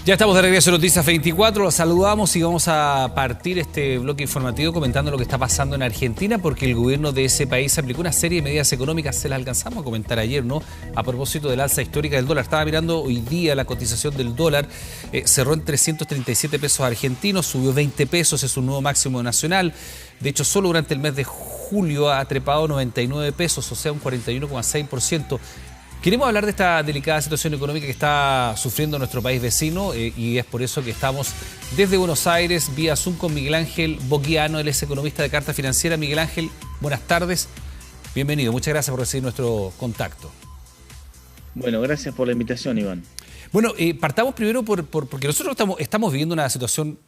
Ya estamos de regreso en Noticias 24, los saludamos y vamos a partir este bloque informativo comentando lo que está pasando en Argentina, porque el gobierno de ese país aplicó una serie de medidas económicas, se las alcanzamos a comentar ayer, ¿no? A propósito del alza histórica del dólar. Estaba mirando hoy día la cotización del dólar, cerró en 337 pesos argentinos, subió 20 pesos, es un nuevo máximo nacional. De hecho, solo durante el mes de julio ha trepado 99 pesos, o sea, un 41,6%. Queremos hablar de esta delicada situación económica que está sufriendo nuestro país vecino y es por eso que estamos desde Buenos Aires, vía Zoom, con Miguel Ángel Boquiano. Él es economista de Carta Financiera. Miguel Ángel, buenas tardes. Bienvenido. Muchas gracias por recibir nuestro contacto. Bueno, gracias por la invitación, Iván. Bueno, partamos primero porque nosotros estamos viviendo una situación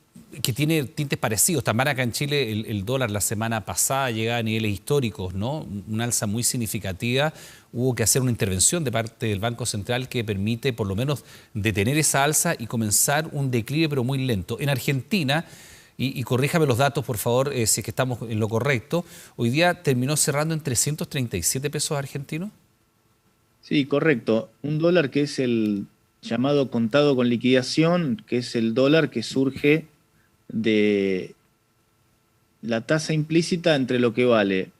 que tiene tintes parecidos. También acá en Chile el dólar la semana pasada llegaba a niveles históricos, ¿no? Una alza muy significativa. Hubo que hacer una intervención de parte del Banco Central que permite por lo menos detener esa alza y comenzar un declive, pero muy lento. En Argentina, y corríjame los datos, por favor, si es que estamos en lo correcto, hoy día terminó cerrando en 337 pesos argentinos. Sí, correcto. Un dólar que es el llamado contado con liquidación, que es el dólar que surge de la tasa implícita entre lo que vale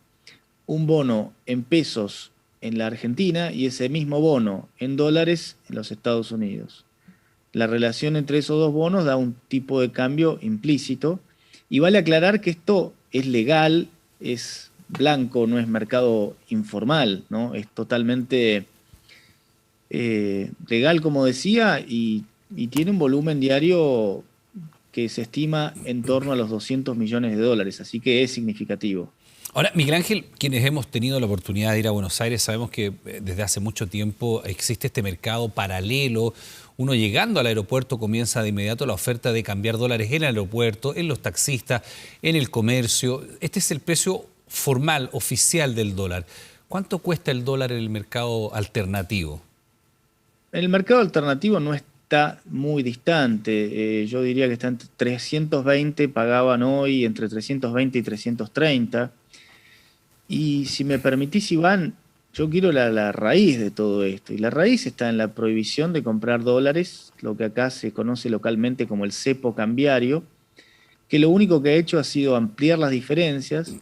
un bono en pesos en la Argentina y ese mismo bono en dólares en los Estados Unidos. La relación entre esos dos bonos da un tipo de cambio implícito y vale aclarar que esto es legal, es blanco, no es mercado informal, ¿no? Es totalmente legal, como decía, y tiene un volumen diario que se estima en torno a los 200 millones de dólares, así que es significativo. Ahora, Miguel Ángel, quienes hemos tenido la oportunidad de ir a Buenos Aires, sabemos que desde hace mucho tiempo existe este mercado paralelo. Uno llegando al aeropuerto comienza de inmediato la oferta de cambiar dólares en el aeropuerto, en los taxistas, en el comercio. Este es el precio formal, oficial del dólar. ¿Cuánto cuesta el dólar en el mercado alternativo? El mercado alternativo no está muy distante. Yo diría que está entre 320, pagaban hoy entre 320 y 330. Y si me permitís, Iván, yo quiero la raíz de todo esto. Y la raíz está en la prohibición de comprar dólares, lo que acá se conoce localmente como el cepo cambiario, que lo único que ha hecho ha sido ampliar las diferencias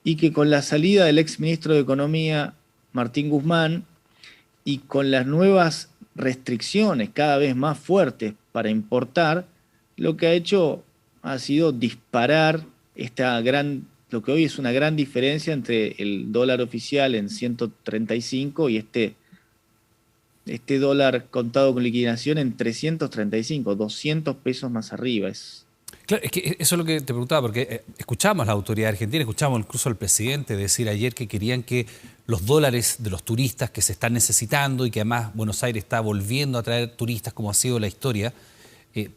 y que con la salida del exministro de Economía, Martín Guzmán, y con las nuevas restricciones cada vez más fuertes para importar, lo que ha hecho ha sido disparar lo que hoy es una gran diferencia entre el dólar oficial en 135 y este dólar contado con liquidación en 335, 200 pesos más arriba. Claro, es que eso es lo que te preguntaba, porque escuchamos a la autoridad argentina, escuchamos incluso al presidente decir ayer que querían que los dólares de los turistas que se están necesitando y que además Buenos Aires está volviendo a traer turistas como ha sido la historia,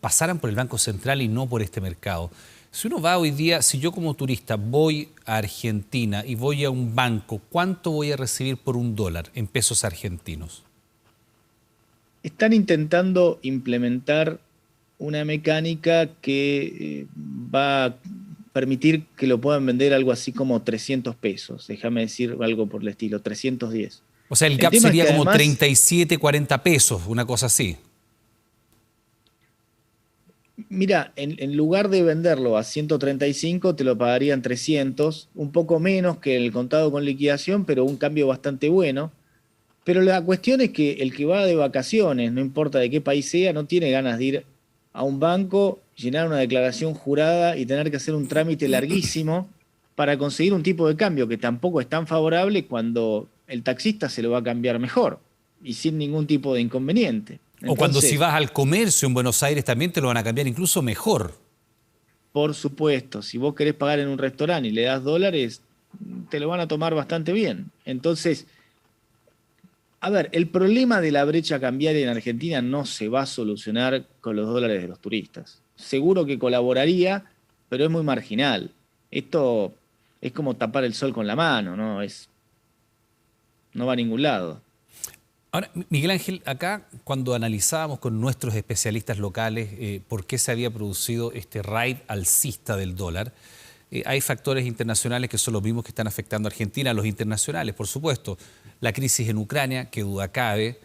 pasaran por el Banco Central y no por este mercado. Si uno va hoy día, si yo como turista voy a Argentina y voy a un banco, ¿cuánto voy a recibir por un dólar en pesos argentinos? Están intentando implementar una mecánica que va a permitir que lo puedan vender algo así como 300 pesos. Déjame decir algo por el estilo, 310. O sea, el gap sería como además 37, 40 pesos, una cosa así. Mira, en lugar de venderlo a 135, te lo pagarían 300, un poco menos que el contado con liquidación, pero un cambio bastante bueno. Pero la cuestión es que el que va de vacaciones, no importa de qué país sea, no tiene ganas de ir a un banco, llenar una declaración jurada y tener que hacer un trámite larguísimo para conseguir un tipo de cambio que tampoco es tan favorable cuando el taxista se lo va a cambiar mejor y sin ningún tipo de inconveniente. Entonces, o cuando si vas al comercio en Buenos Aires también te lo van a cambiar incluso mejor. Por supuesto, si vos querés pagar en un restaurante y le das dólares, te lo van a tomar bastante bien. Entonces, a ver, el problema de la brecha cambiaria en Argentina no se va a solucionar con los dólares de los turistas. Seguro que colaboraría, pero es muy marginal. Esto es como tapar el sol con la mano, ¿no? No va a ningún lado. Ahora, Miguel Ángel, acá cuando analizábamos con nuestros especialistas locales por qué se había producido este raid alcista del dólar, hay factores internacionales que son los mismos que están afectando a Argentina, los internacionales, por supuesto. La crisis en Ucrania, que duda cabe,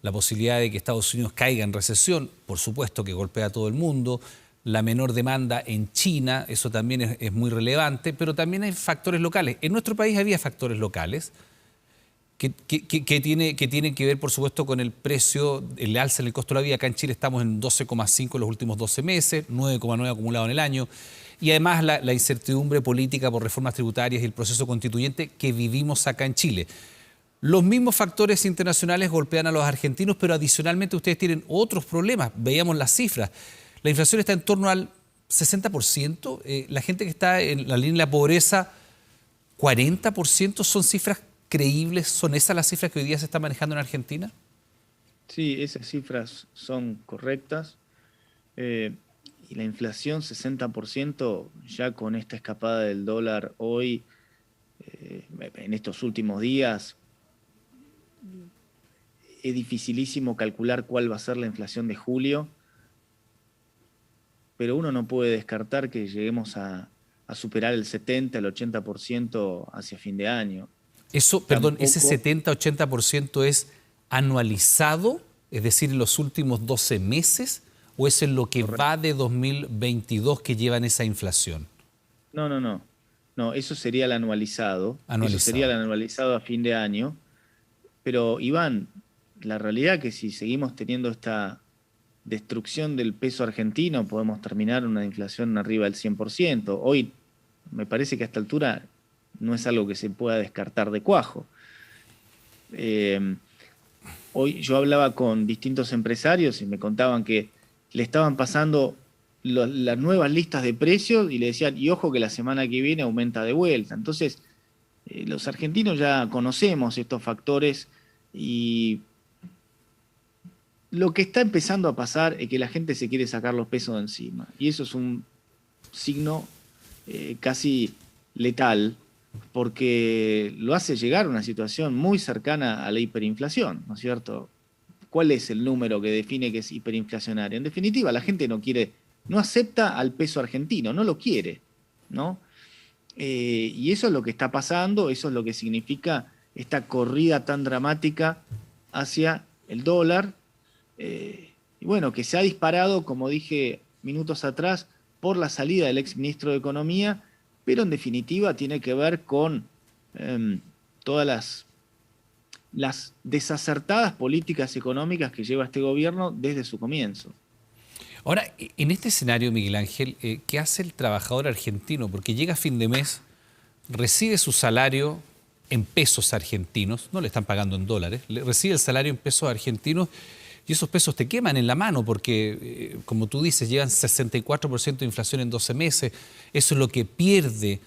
la posibilidad de que Estados Unidos caiga en recesión, por supuesto que golpea a todo el mundo, la menor demanda en China, eso también es muy relevante, pero también hay factores locales. En nuestro país había factores locales que tienen que ver, por supuesto, con el precio, el alza en el costo de la vida. Acá en Chile estamos en 12,5 en los últimos 12 meses, 9,9 acumulado en el año. Y además la incertidumbre política por reformas tributarias y el proceso constituyente que vivimos acá en Chile. Los mismos factores internacionales golpean a los argentinos, pero adicionalmente ustedes tienen otros problemas. Veíamos las cifras. La inflación está en torno al 60%. La gente que está en la línea de la pobreza, 40%. ¿Son cifras creíbles? ¿Son esas las cifras que hoy día se están manejando en Argentina? Sí, esas cifras son correctas. Y la inflación 60%, ya con esta escapada del dólar hoy, en estos últimos días, es dificilísimo calcular cuál va a ser la inflación de julio, pero uno no puede descartar que lleguemos a superar el 70, el 80% hacia fin de año. Eso, perdón, ese 70-80% es anualizado, es decir, en los últimos 12 meses, ¿o es en lo que va de 2022 que llevan esa inflación? No, eso sería el anualizado. Eso sería el anualizado a fin de año. Pero, Iván, la realidad es que si seguimos teniendo esta destrucción del peso argentino, podemos terminar una inflación arriba del 100%. Hoy, me parece que a esta altura no es algo que se pueda descartar de cuajo. Hoy yo hablaba con distintos empresarios y me contaban que le estaban pasando las nuevas listas de precios y le decían, y ojo que la semana que viene aumenta de vuelta. Entonces, los argentinos ya conocemos estos factores y lo que está empezando a pasar es que la gente se quiere sacar los pesos de encima. Y eso es un signo casi letal, porque lo hace llegar a una situación muy cercana a la hiperinflación, ¿no es cierto? ¿Cuál es el número que define que es hiperinflacionario? En definitiva, la gente no acepta al peso argentino, no lo quiere, ¿no? Y eso es lo que está pasando, eso es lo que significa esta corrida tan dramática hacia el dólar, y bueno, que se ha disparado, como dije minutos atrás, por la salida del exministro de Economía, pero en definitiva tiene que ver con todas las desacertadas políticas económicas que lleva este gobierno desde su comienzo. Ahora, en este escenario, Miguel Ángel, ¿qué hace el trabajador argentino? Porque llega a fin de mes, recibe su salario en pesos argentinos, no le están pagando en dólares, recibe el salario en pesos argentinos y esos pesos te queman en la mano porque, como tú dices, llevan 64% de inflación en 12 meses. Eso es lo que pierde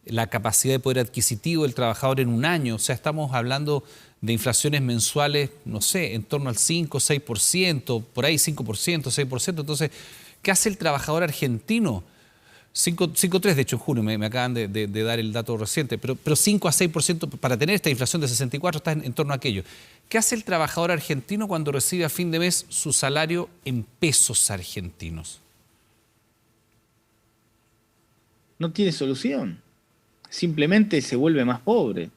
la capacidad de poder adquisitivo del trabajador en un año. O sea, estamos hablando de inflaciones mensuales, no sé, en torno al 5, 6%, por ahí 5%, 6%. Entonces, ¿qué hace el trabajador argentino? 5,3 de hecho en junio, me acaban de dar el dato reciente, pero 5 a 6% para tener esta inflación de 64 está en torno a aquello. ¿Qué hace el trabajador argentino cuando recibe a fin de mes su salario en pesos argentinos? No tiene solución. Simplemente se vuelve más pobre.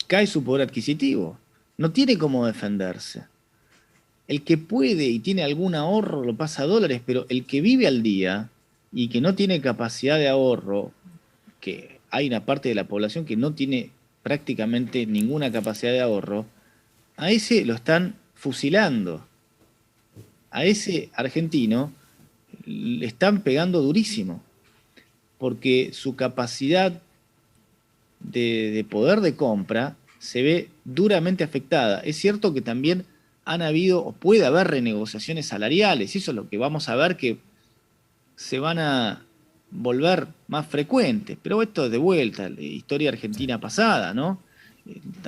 Cae su poder adquisitivo. No tiene cómo defenderse. El que puede y tiene algún ahorro lo pasa a dólares, pero el que vive al día y que no tiene capacidad de ahorro, que hay una parte de la población que no tiene prácticamente ninguna capacidad de ahorro, a ese lo están fusilando. A ese argentino le están pegando durísimo, porque su capacidad de poder de compra se ve duramente afectada. Es cierto que también han habido o puede haber renegociaciones salariales, y eso es lo que vamos a ver que se van a volver más frecuentes, pero esto es de vuelta, la historia argentina pasada, ¿no?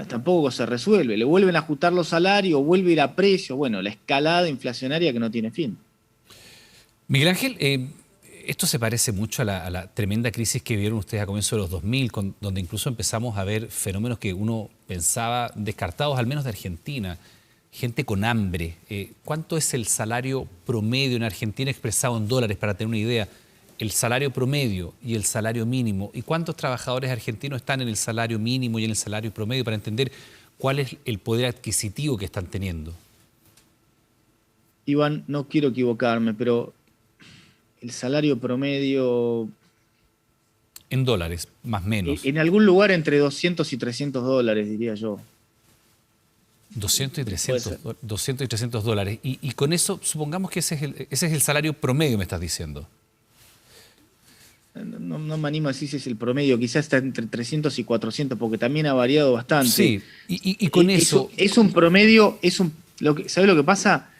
Tampoco se resuelve, le vuelven a ajustar los salarios, vuelve a ir a precio, bueno, la escalada inflacionaria que no tiene fin. Miguel Ángel, esto se parece mucho a la tremenda crisis que vivieron ustedes a comienzos de los 2000, donde incluso empezamos a ver fenómenos que uno pensaba descartados, al menos de Argentina. Gente con hambre. ¿Cuánto es el salario promedio en Argentina expresado en dólares, para tener una idea? El salario promedio y el salario mínimo. ¿Y cuántos trabajadores argentinos están en el salario mínimo y en el salario promedio, para entender cuál es el poder adquisitivo que están teniendo? Iván, no quiero equivocarme, pero el salario promedio En dólares, más o menos. en algún lugar entre 200 y 300 dólares, diría yo. 200 y Puede 300, ser. 200 y 300 dólares. Y con eso, supongamos que ese es el salario promedio, me estás diciendo. No me animo a decir si es el promedio, quizás está entre 300 y 400, porque también ha variado bastante. Sí, y con eso, Es un promedio, ¿sabes lo que pasa?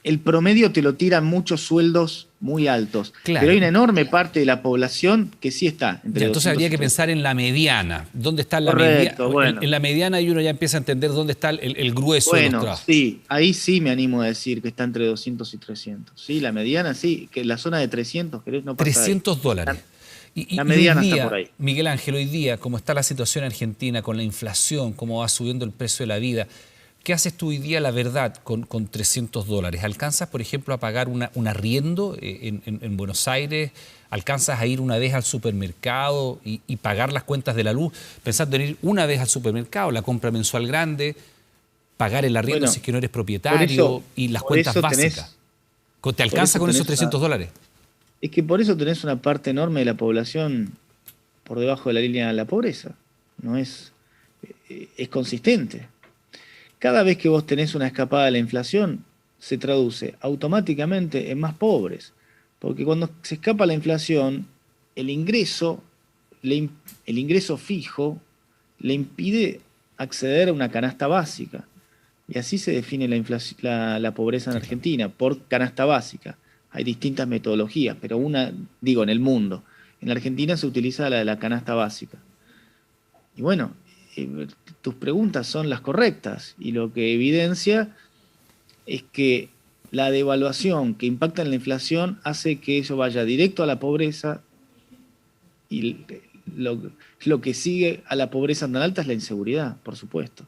El promedio te lo tiran muchos sueldos muy altos, pero claro. hay una enorme parte de la población que sí está Ya, entre entonces 200 habría y que 300. pensar en la mediana. ¿Dónde está la mediana? Correcto, bueno. En la mediana y uno ya empieza a entender dónde está el grueso de los Bueno, trabajos. sí, ahí sí me animo a decir que está entre 200 y 300. Sí, la mediana sí, que la zona de 300, querés, no pasa ahí. 300 dólares. La, Y, la hoy mediana está por día, ahí. Miguel Ángel, hoy día, como está la situación en Argentina, con la inflación, cómo va subiendo el precio de la vida, ¿qué haces tú hoy día, la verdad, con 300 dólares? ¿Alcanzas, por ejemplo, a pagar un arriendo en Buenos Aires? ¿Alcanzas a ir una vez al supermercado y pagar las cuentas de la luz? Pensando en ir una vez al supermercado, la compra mensual grande, pagar el arriendo si Bueno, es que no eres por propietario eso, y las por cuentas eso básicas. tenés, ¿Te por alcanza eso con esos tenés una, 300 dólares? es que por eso tenés una parte enorme de la población por debajo de la línea de la pobreza. No es, es consistente. Cada vez que vos tenés una escapada de la inflación, se traduce automáticamente en más pobres. Porque cuando se escapa la inflación, el ingreso, el ingreso fijo le impide acceder a una canasta básica. Y así se define la pobreza en Sí, claro. Argentina, por canasta básica. Hay distintas metodologías, pero una, digo, en el mundo. En la Argentina se utiliza la de la canasta básica. Y bueno, tus preguntas son las correctas y lo que evidencia es que la devaluación que impacta en la inflación hace que eso vaya directo a la pobreza y lo, lo que sigue a la pobreza tan alta es la inseguridad, por supuesto.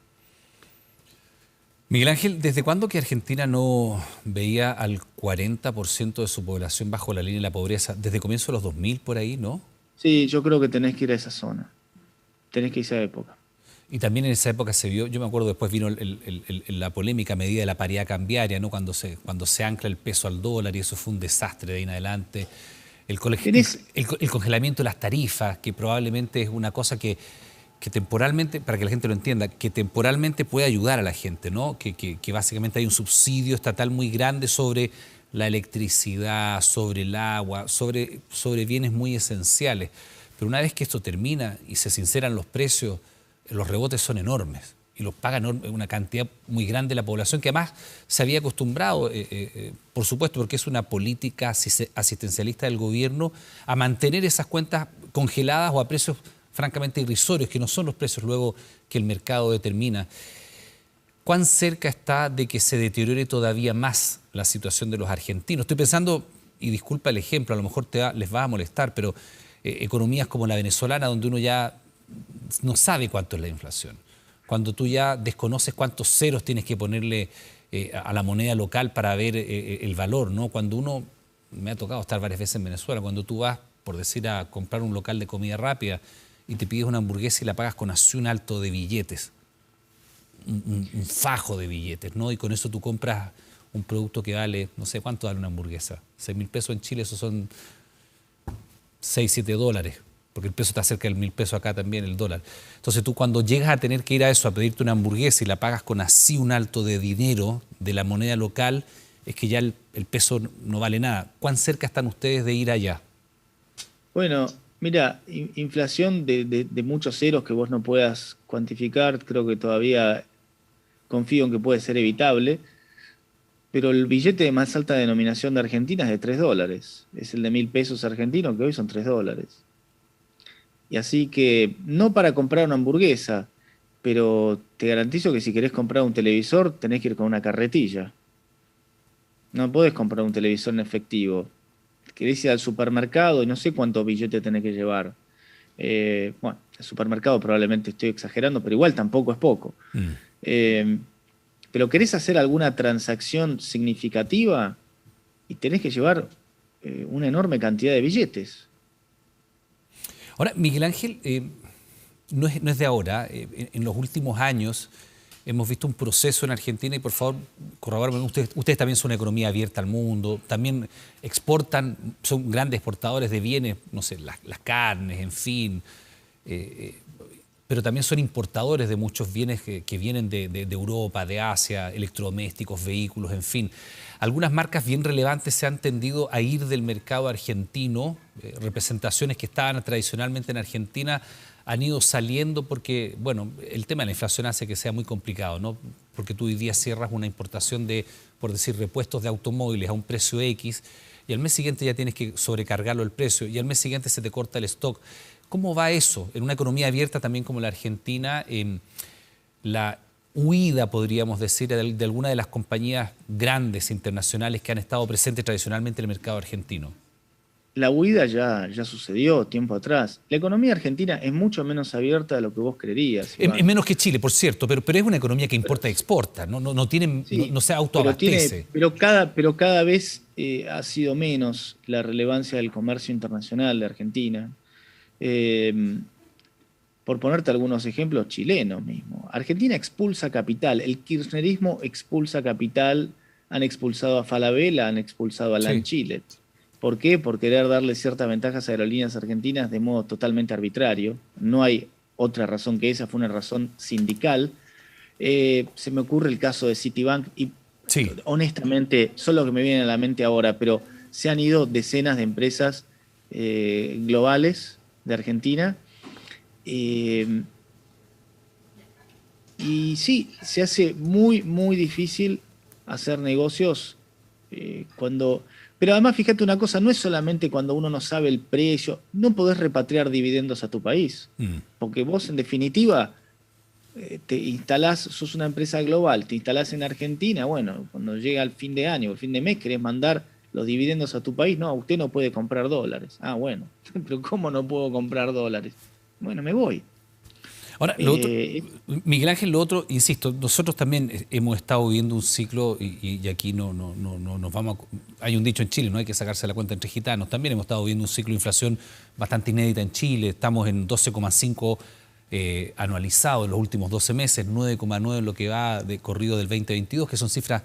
Miguel Ángel, ¿desde cuándo que Argentina no veía al 40% de su población bajo la línea de la pobreza? Desde comienzo de los 2000 por ahí, ¿no? Sí, yo creo que tenés que ir a esa zona, tenés que ir a esa época. Y también en esa época se vio, yo me acuerdo después vino la polémica medida de la paridad cambiaria, ¿no? Cuando se ancla el peso al dólar y eso fue un desastre de ahí en adelante. Tenés, El congelamiento de las tarifas, que probablemente es una cosa que temporalmente, para que la gente lo entienda, que temporalmente puede ayudar a la gente, ¿no? Que básicamente hay un subsidio estatal muy grande sobre la electricidad, sobre el agua, sobre bienes muy esenciales. Pero una vez que esto termina y se sinceran los precios, los rebotes son enormes y los paga una cantidad muy grande de la población que además se había acostumbrado, por supuesto, porque es una política asistencialista del gobierno, a mantener esas cuentas congeladas o a precios francamente irrisorios, que no son los precios luego que el mercado determina. ¿Cuán cerca está de que se deteriore todavía más la situación de los argentinos? Estoy pensando, y disculpa el ejemplo, a lo mejor les va a molestar, pero economías como la venezolana, donde uno ya no sabe cuánto es la inflación. Cuando tú ya desconoces cuántos ceros tienes que ponerle a la moneda local para ver el valor, ¿no? Cuando uno, me ha tocado estar varias veces en Venezuela, cuando tú vas, por decir, a comprar un local de comida rápida y te pides una hamburguesa y la pagas con así un alto de billetes, un fajo de billetes, ¿no? Y con eso tú compras un producto que vale, no sé cuánto vale una hamburguesa, 6.000 pesos en Chile, eso son 6, 7 dólares, porque el peso está cerca del 1.000 pesos acá también, el dólar. Entonces tú cuando llegas a tener que ir a eso, a pedirte una hamburguesa y la pagas con así un alto de dinero de la moneda local, es que ya el peso no vale nada. ¿Cuán cerca están ustedes de ir allá? bueno, mira, inflación de muchos ceros que vos no puedas cuantificar, creo que todavía confío en que puede ser evitable, pero el billete de más alta denominación de Argentina es de 3 dólares, es el de 1.000 pesos argentinos, que hoy son 3 dólares. Y así que, no para comprar una hamburguesa, pero te garantizo que si querés comprar un televisor, tenés que ir con una carretilla. No podés comprar un televisor en efectivo. Querés ir al supermercado y no sé cuántos billetes tenés que llevar. Bueno, el supermercado probablemente estoy exagerando, pero igual tampoco es poco. Mm. Eh, pero querés hacer alguna transacción significativa y tenés que llevar una enorme cantidad de billetes. Ahora, Miguel Ángel, no es de ahora, en los últimos años hemos visto un proceso en Argentina y por favor, corrobórenme, ustedes también son una economía abierta al mundo, también exportan, son grandes exportadores de bienes, no sé, las carnes, en fin, pero también son importadores de muchos bienes que vienen de Europa, de Asia, electrodomésticos, vehículos, en fin. Algunas marcas bien relevantes se han tendido a ir del mercado argentino, representaciones que estaban tradicionalmente en Argentina han ido saliendo porque, bueno, el tema de la inflación hace que sea muy complicado, ¿no? Porque tú hoy día cierras una importación de, por decir, repuestos de automóviles a un precio X y al mes siguiente ya tienes que sobrecargarlo el precio y al mes siguiente se te corta el stock. ¿Cómo va eso? En una economía abierta también como la Argentina, la huida, podríamos decir, de alguna de las compañías grandes internacionales que han estado presentes tradicionalmente en el mercado argentino. La huida ya sucedió tiempo atrás. La economía argentina es mucho menos abierta de lo que vos creerías. Es menos que Chile, por cierto, pero es una economía que importa y exporta, no se autoabastece. Pero cada vez ha sido menos la relevancia del comercio internacional de Argentina. Por ponerte algunos ejemplos chilenos mismo. Argentina expulsa capital, el kirchnerismo expulsa capital, han expulsado a Falabella, han expulsado a LAN Chile. ¿Por qué? Por querer darle ciertas ventajas a aerolíneas argentinas de modo totalmente arbitrario. No hay otra razón que esa, fue una razón sindical. Se me ocurre el caso de Citibank y honestamente, solo que me viene a la mente ahora, pero se han ido decenas de empresas globales de Argentina. Y sí, se hace muy, muy difícil hacer negocios cuando... Pero además, fíjate una cosa, no es solamente cuando uno no sabe el precio, no podés repatriar dividendos a tu país, porque vos en definitiva te instalás, sos una empresa global, te instalás en Argentina, bueno, cuando llega el fin de año o el fin de mes querés mandar los dividendos a tu país, no, usted no puede comprar dólares. Ah, bueno, pero ¿cómo no puedo comprar dólares? Bueno, me voy. Ahora, lo otro, Miguel Ángel, lo otro, insisto, nosotros también hemos estado viviendo un ciclo y aquí no nos vamos hay un dicho en Chile, no hay que sacarse la cuenta entre gitanos, también hemos estado viviendo un ciclo de inflación bastante inédita en Chile, estamos en 12,5 anualizado en los últimos 12 meses, 9,9 en lo que va de corrido del 2022, que son cifras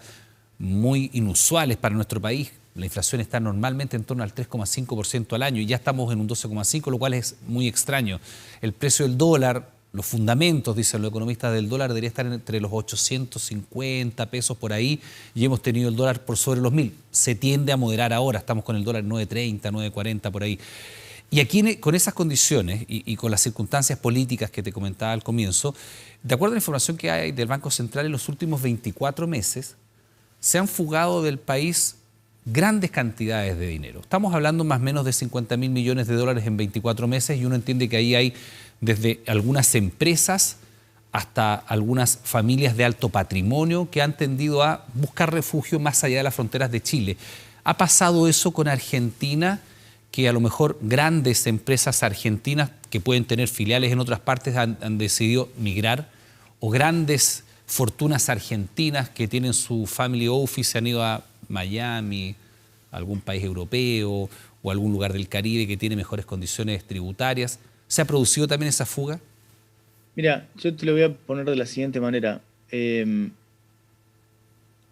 muy inusuales para nuestro país. La inflación está normalmente en torno al 3,5% al año y ya estamos en un 12,5%, lo cual es muy extraño. El precio del dólar, los fundamentos, dicen los economistas, del dólar debería estar entre los 850 pesos por ahí y hemos tenido el dólar por sobre los 1.000. Se tiende a moderar ahora, estamos con el dólar 9.30, 9.40 por ahí. Y aquí, con esas condiciones y con las circunstancias políticas que te comentaba al comienzo, de acuerdo a la información que hay del Banco Central, en los últimos 24 meses se han fugado del país grandes cantidades de dinero. Estamos hablando más o menos de 50.000 millones de dólares en 24 meses y uno entiende que ahí hay desde algunas empresas hasta algunas familias de alto patrimonio que han tendido a buscar refugio más allá de las fronteras de Chile. ¿Ha pasado eso con Argentina, que a lo mejor grandes empresas argentinas que pueden tener filiales en otras partes han decidido migrar? ¿O grandes fortunas argentinas que tienen su family office se han ido a Miami, algún país europeo o algún lugar del Caribe que tiene mejores condiciones tributarias? ¿Se ha producido también esa fuga? Mira, yo te lo voy a poner de la siguiente manera. Hay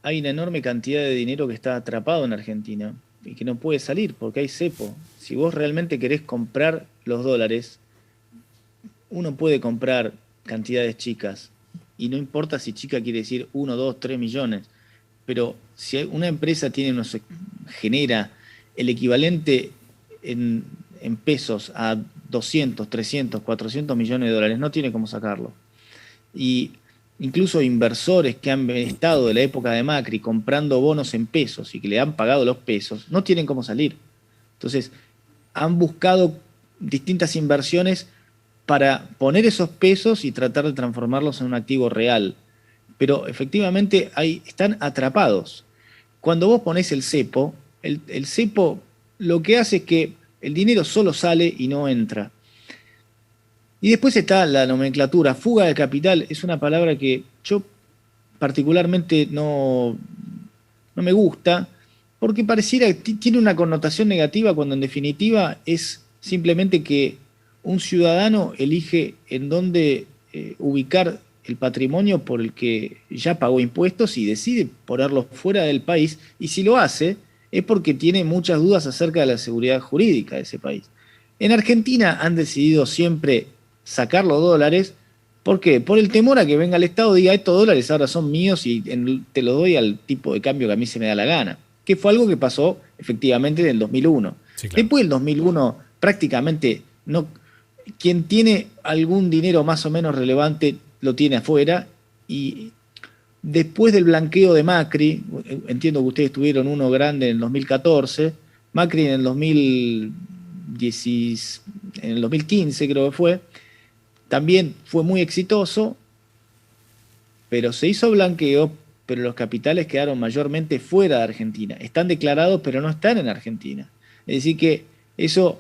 una enorme cantidad de dinero que está atrapado en Argentina y que no puede salir porque hay cepo. Si vos realmente querés comprar los dólares, uno puede comprar cantidades chicas y no importa si chica quiere decir 1, 2, 3 millones, pero si una empresa genera el equivalente en pesos a 200, 300, 400 millones de dólares, no tiene cómo sacarlo. Y incluso inversores que han estado de la época de Macri comprando bonos en pesos y que le han pagado los pesos, no tienen cómo salir. Entonces, han buscado distintas inversiones para poner esos pesos y tratar de transformarlos en un activo real. Pero efectivamente están atrapados. Cuando vos ponés el cepo, el cepo lo que hace es que el dinero solo sale y no entra. Y después está la nomenclatura. Fuga de capital es una palabra que yo particularmente no me gusta, porque pareciera que tiene una connotación negativa cuando en definitiva es simplemente que un ciudadano elige en dónde ubicar el patrimonio por el que ya pagó impuestos y decide ponerlo fuera del país, y si lo hace es porque tiene muchas dudas acerca de la seguridad jurídica de ese país. En Argentina han decidido siempre sacar los dólares. ¿Por qué? Por el temor a que venga el Estado y diga, estos dólares ahora son míos y te los doy al tipo de cambio que a mí se me da la gana. Que fue algo que pasó efectivamente en el 2001. Sí, claro. Después del 2001 prácticamente no, quien tiene algún dinero más o menos relevante lo tiene afuera, y después del blanqueo de Macri, entiendo que ustedes tuvieron uno grande en el 2014, Macri en el 2015 creo que fue, también fue muy exitoso, pero se hizo blanqueo, pero los capitales quedaron mayormente fuera de Argentina. Están declarados, pero no están en Argentina. Es decir que eso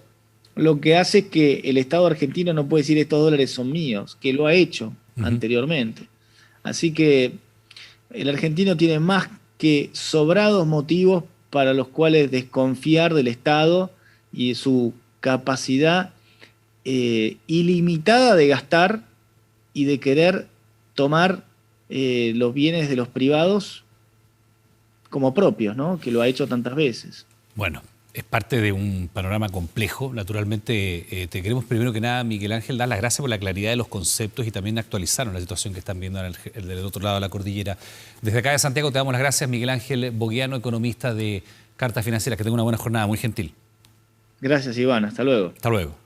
lo que hace es que el Estado argentino no puede decir estos dólares son míos, que lo ha hecho anteriormente. Así que el argentino tiene más que sobrados motivos para los cuales desconfiar del Estado y de su capacidad ilimitada de gastar y de querer tomar los bienes de los privados como propios, ¿no? Que lo ha hecho tantas veces. Bueno, es parte de un panorama complejo. Naturalmente, te queremos primero que nada, Miguel Ángel, dar las gracias por la claridad de los conceptos y también actualizarnos la situación que están viendo del otro lado de la cordillera. Desde acá de Santiago te damos las gracias, Miguel Ángel Boguiano, economista de Carta Financiera. Que tenga una buena jornada, muy gentil. Gracias, Iván. Hasta luego. Hasta luego.